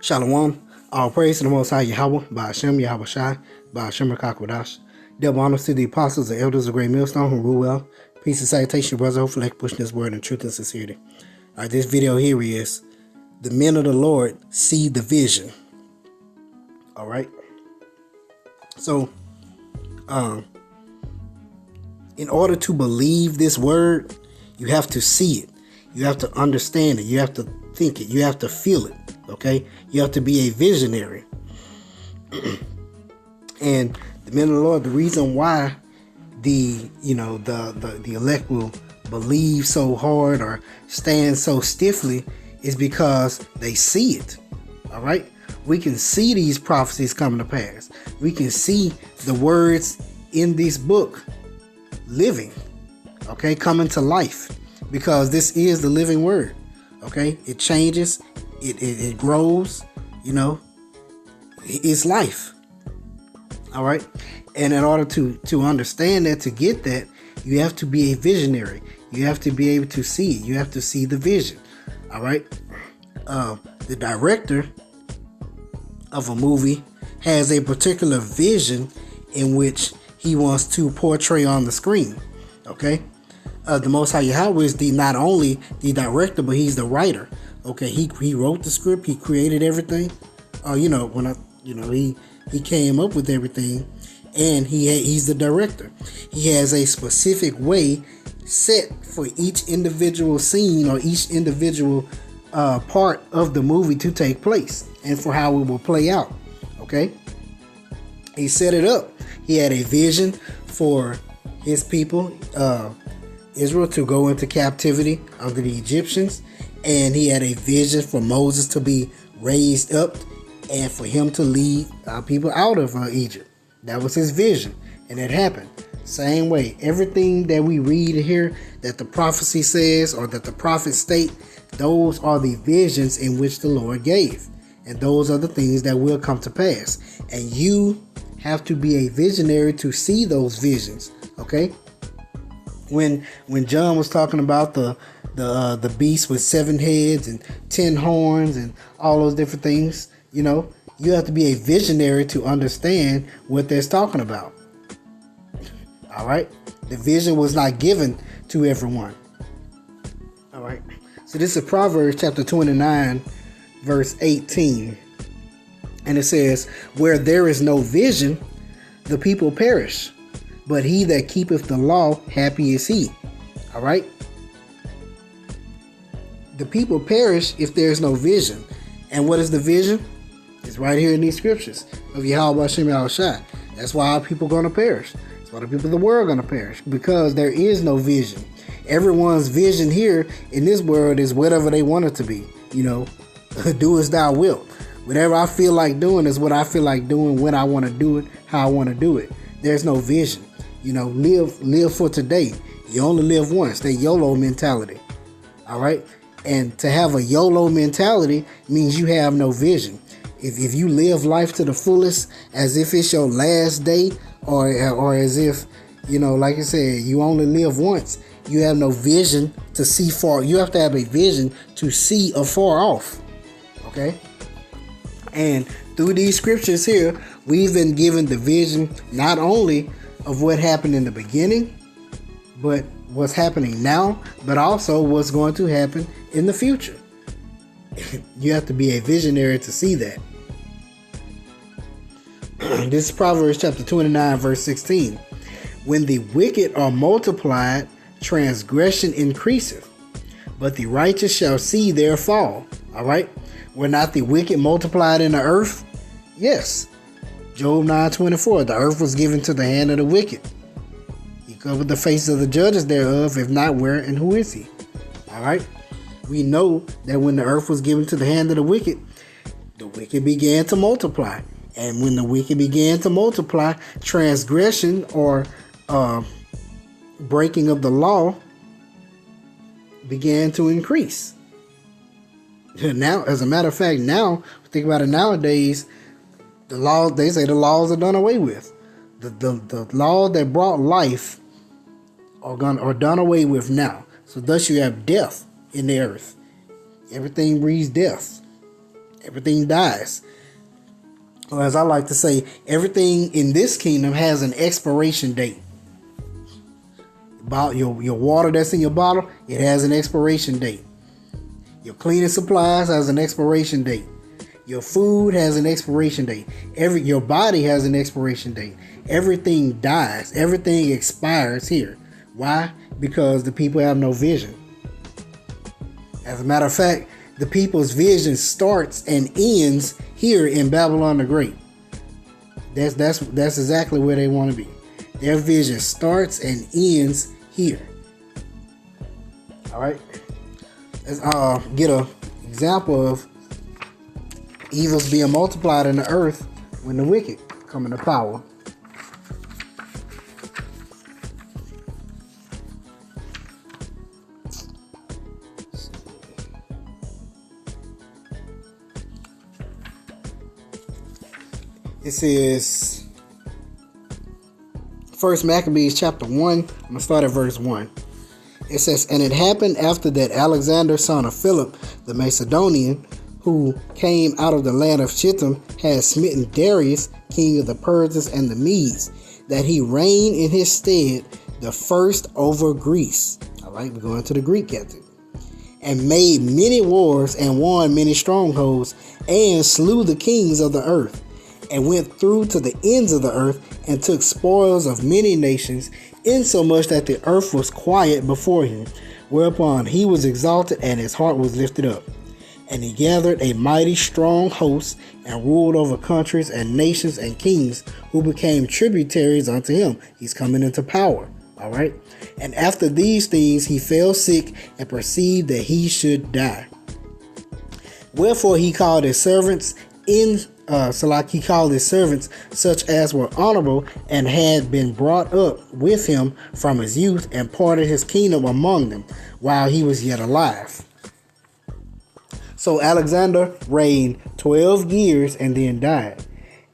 Shalom. All praise to the Most High Yahweh, by Hashem, Yahweh Shai, by Hashem Rakakwadash. Double honors to the apostles and elders of Great Millstone who rule well. Peace and salutation, brothers. Hopefully, like pushing this word in truth and sincerity. All right, this video here is the men of the Lord see the vision. All right. So, in order to believe this word, you have to see it. You have to understand it. You have to think it. You have to feel it. Okay, you have to be a visionary. And the men of the Lord, the reason why the elect will believe so hard or stand so stiffly is because they see it. All right, we can see these prophecies coming to pass. We can see the words in this book living, okay, coming to life, because this is the living word. Okay, it changes. It grows, it's life. All right. And in order to understand that, to get that, you have to be a visionary. You have to be able to see it. You have to see the vision. All right. The director of a movie has a particular vision in which he wants to portray on the screen. Okay. The Most High Yahweh is not only the director, but he's the writer. Okay, he wrote the script, he created everything. He came up with everything, and he's the director. He has a specific way set for each individual scene or each individual part of the movie to take place, and for how it will play out. Okay, he set it up. He had a vision for his people, Israel, to go into captivity under the Egyptians. And he had a vision for Moses to be raised up and for him to lead people out of Egypt. That was his vision. And it happened. Same way. Everything that we read here that the prophecy says or that the prophets state, those are the visions in which the Lord gave. And those are the things that will come to pass. And you have to be a visionary to see those visions. Okay? When John was talking about the beast with 7 heads and 10 horns and all those different things, you have to be a visionary to understand what they're talking about. All right. The vision was not given to everyone. All right. So this is Proverbs chapter 29, verse 18. And it says, where there is no vision, the people perish. But he that keepeth the law, happy is he. All right. The people perish if there's no vision. And what is the vision? It's right here in these scriptures of Yahweh Hashem Yahweh Shai. That's why our people are going to perish. That's why the people of the world are going to perish. Because there is no vision. Everyone's vision here in this world is whatever they want it to be. Do as thou wilt. Whatever I feel like doing is what I feel like doing, when I want to do it, how I want to do it. There's no vision. Live for today. You only live once. That YOLO mentality. All right. And to have a YOLO mentality means you have no vision. If you live life to the fullest as if it's your last day, or as if, like I said, you only live once, you have no vision to see far. You have to have a vision to see afar off. Okay. And through these scriptures here, we've been given the vision not only of what happened in the beginning, but what's happening now, but also what's going to happen in the future. You have to be a visionary to see that. This is Proverbs chapter 29, verse 16. When the wicked are multiplied, transgression increaseth, but the righteous shall see their fall. All right. Were not the wicked multiplied in the earth? Yes. Job 9:24. The earth was given to the hand of the wicked. He covered the faces of the judges thereof. If not, where and who is he? All right. We know that when the earth was given to the hand of the wicked began to multiply. And when the wicked began to multiply, transgression or breaking of the law began to increase. Now, as a matter of fact, now, think about it nowadays, the laws, they say the laws are done away with. The law that brought life are done away with now. So thus you have death in the earth. Everything breeds death. Everything dies. Or as I like to say, everything in this kingdom has an expiration date. About your water that's in your bottle, it has an expiration date. Your cleaning supplies has an expiration date. Your food has an expiration date. Your body has an expiration date. Everything dies. Everything expires here. Why? Because the people have no vision. As a matter of fact, the people's vision starts and ends here in Babylon the Great. That's exactly where they want to be. Their vision starts and ends here. All right. Let's get an example of evils being multiplied in the earth when the wicked come into power. It says, First Maccabees chapter 1, I'm going to start at verse 1. It says, "And it happened after that Alexander, son of Philip the Macedonian, who came out of the land of Chittim, had smitten Darius, king of the Persians and the Medes, that he reigned in his stead the first over Greece." All right, we're going to the Greek captain. "And made many wars and won many strongholds, and slew the kings of the earth, and went through to the ends of the earth, and took spoils of many nations, insomuch that the earth was quiet before him, whereupon he was exalted, and his heart was lifted up. And he gathered a mighty strong host, and ruled over countries and nations and kings, who became tributaries unto him." He's coming into power. All right. "And after these things he fell sick, and perceived that he should die. Wherefore he called his servants such as were honorable, and had been brought up with him from his youth, and parted his kingdom among them, while he was yet alive." So Alexander reigned 12 years and then died.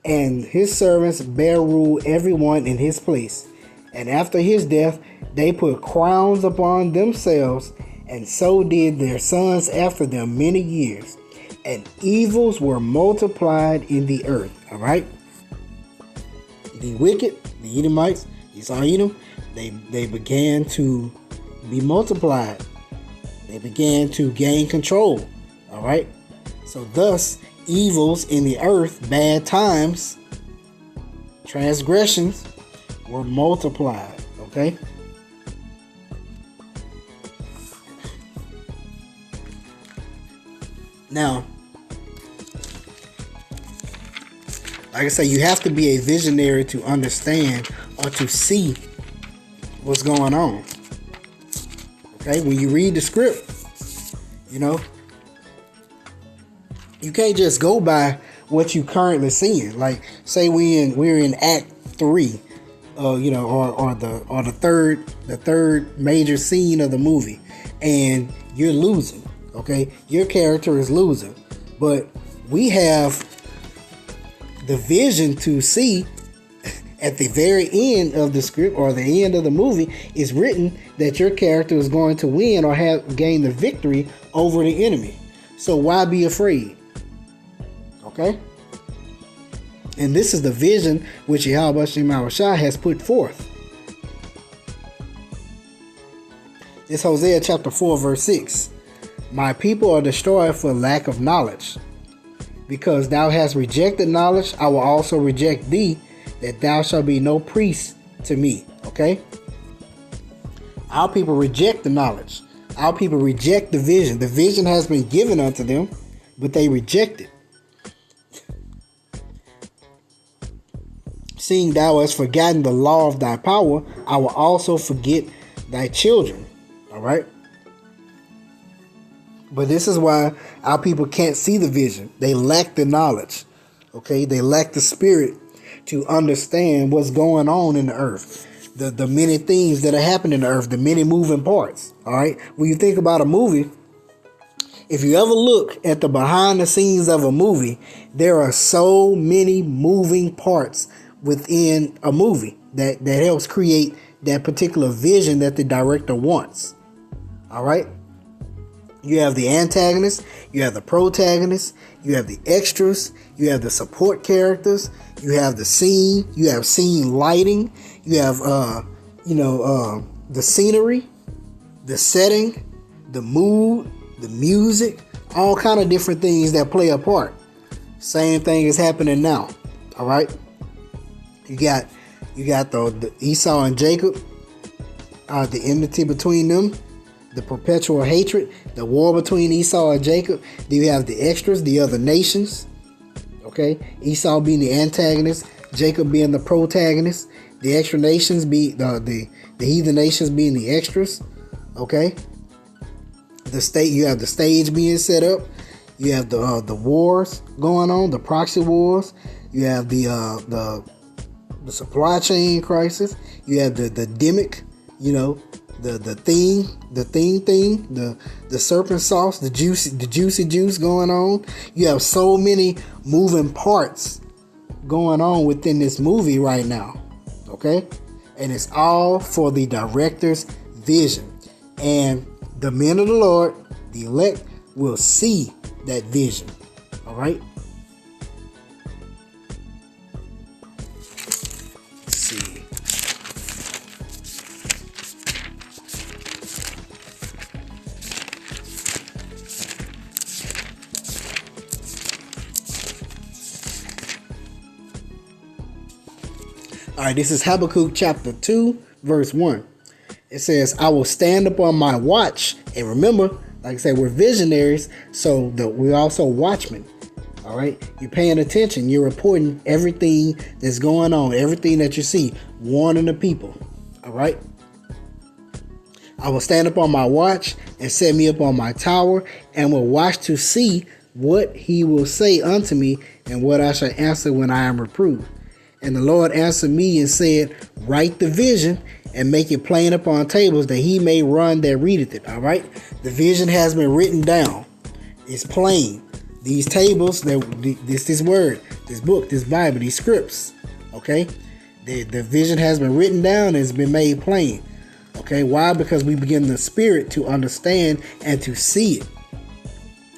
"And his servants bare rule every one in his place. And after his death they put crowns upon themselves, and so did their sons after them many years. And evils were multiplied in the earth." All right. The wicked, the Edomites, Esau Edom, they began to be multiplied. They began to gain control. All right. So thus, evils in the earth, bad times, transgressions were multiplied. Okay. Now, like I say, you have to be a visionary to understand or to see what's going on. Okay, when you read the script, you can't just go by what you currently seeing. Like, say we're in Act 3, or the third major scene of the movie, and you're losing. Okay, your character is losing, but we have the vision to see at the very end of the script or the end of the movie is written that your character is going to win or have gained the victory over the enemy. So why be afraid? Okay, and this is the vision which Yahweh Shai has put forth. It's Hosea chapter 4 verse 6. "My people are destroyed for lack of knowledge. Because thou hast rejected knowledge, I will also reject thee, that thou shalt be no priest to me." Okay? Our people reject the knowledge. Our people reject the vision. The vision has been given unto them, but they reject it. "Seeing thou hast forgotten the law of thy power, I will also forget thy children." All right? But this is why our people can't see the vision. They lack the knowledge. Okay? They lack the spirit to understand what's going on in the earth. The many things that are happening in the earth, the many moving parts. All right? When you think about a movie, if you ever look at the behind the scenes of a movie, there are so many moving parts within a movie that helps create that particular vision that the director wants. All right? You have the antagonist, you have the protagonist, you have the extras, you have the support characters, you have the scene, you have scene lighting, you have the scenery, the setting, the mood, the music, all kind of different things that play a part. Same thing is happening now. All right, you got the Esau and Jacob, the enmity between them, the perpetual hatred, the war between Esau and Jacob. Then you have the extras, the other nations. Okay, Esau being the antagonist, Jacob being the protagonist, the extra nations be the heathen nations being the extras. Okay, you have the stage being set up. You have the wars going on, the proxy wars. You have the supply chain crisis. You have the demic, the serpent sauce, the juicy juice going on. You have so many moving parts going on within this movie right now. Okay? And it's all for the director's vision. And the men of the Lord, the elect, will see that vision. All right? Let's see. All right, this is Habakkuk chapter 2, verse 1. It says, I will stand upon my watch. And remember, like I said, we're visionaries, so we're also watchmen. All right, you're paying attention. You're reporting everything that's going on, everything that you see, warning the people. All right. I will stand upon my watch and set me up on my tower, and will watch to see what he will say unto me, and what I shall answer when I am reproved. And the Lord answered me and said, write the vision and make it plain upon tables, that he may run that readeth it. All right. The vision has been written down. It's plain. These tables, this word, this book, this Bible, these scripts. Okay. The vision has been written down and it's been made plain. Okay. Why? Because we begin the spirit to understand and to see it.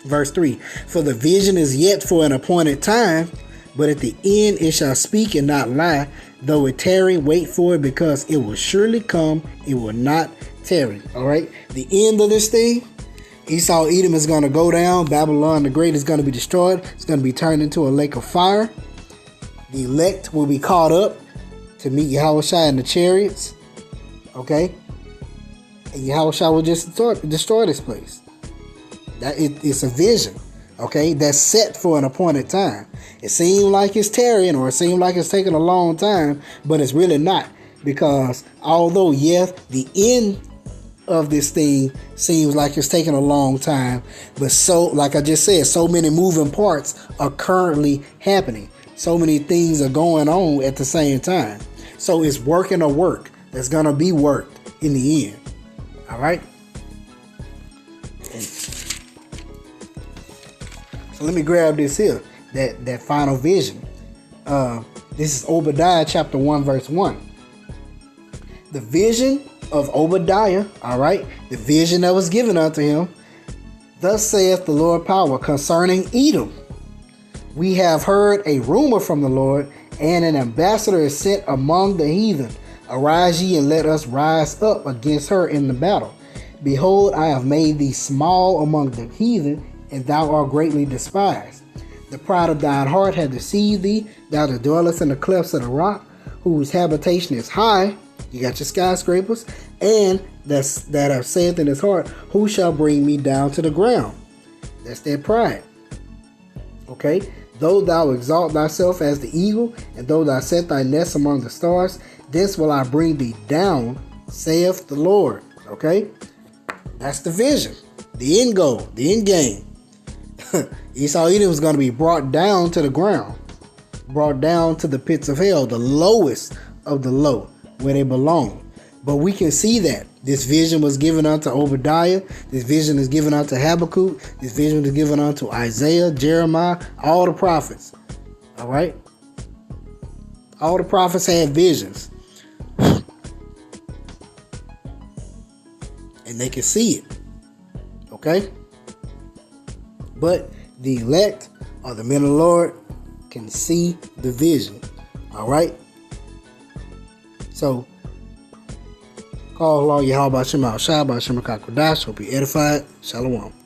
Verse 3. For the vision is yet for an appointed time, but at the end it shall speak and not lie. Though it tarry, wait for it, because it will surely come. It will not tarry. All right. The end of this thing, Esau, Edom is going to go down. Babylon the Great is going to be destroyed. It's going to be turned into a lake of fire. The elect will be caught up to meet Yahushua in the chariots. Okay. And Yahushua will just destroy this place. It's a vision. Okay, that's set for an appointed time. It seems like it's tarrying, or it seems like it's taking a long time, but it's really not. Because although, yes, the end of this thing seems like it's taking a long time, but so, like I just said, so many moving parts are currently happening. So many things are going on at the same time. So it's working a work that's going to be worked in the end. All right? So let me grab this here, that final vision. This is Obadiah chapter 1, verse 1. The vision of Obadiah, all right, the vision that was given unto him. Thus saith the Lord power concerning Edom. We have heard a rumor from the Lord, and an ambassador is sent among the heathen. Arise ye, and let us rise up against her in the battle. Behold, I have made thee small among the heathen, and thou art greatly despised. The pride of thine heart hath deceived thee, thou that dwellest in the clefts of the rock, whose habitation is high. You got your skyscrapers, and that have said in his heart, who shall bring me down to the ground? That's their pride. Okay? Though thou exalt thyself as the eagle, and though thou set thy nest among the stars, this will I bring thee down, saith the Lord. Okay? That's the vision. The end goal, the end game. Esau Edom is going to be brought down to the ground, brought down to the pits of hell, the lowest of the low, where they belong. But we can see that this vision was given unto Obadiah. This vision is given unto Habakkuk. This vision is given unto Isaiah, Jeremiah, all the prophets. All right. All the prophets had visions, and they can see it. Okay. But the elect or the men of the Lord can see the vision. All right. So, call Allah Yahweh Shem Al Shah, Shem Kakodash. Hope you edified. Shalom.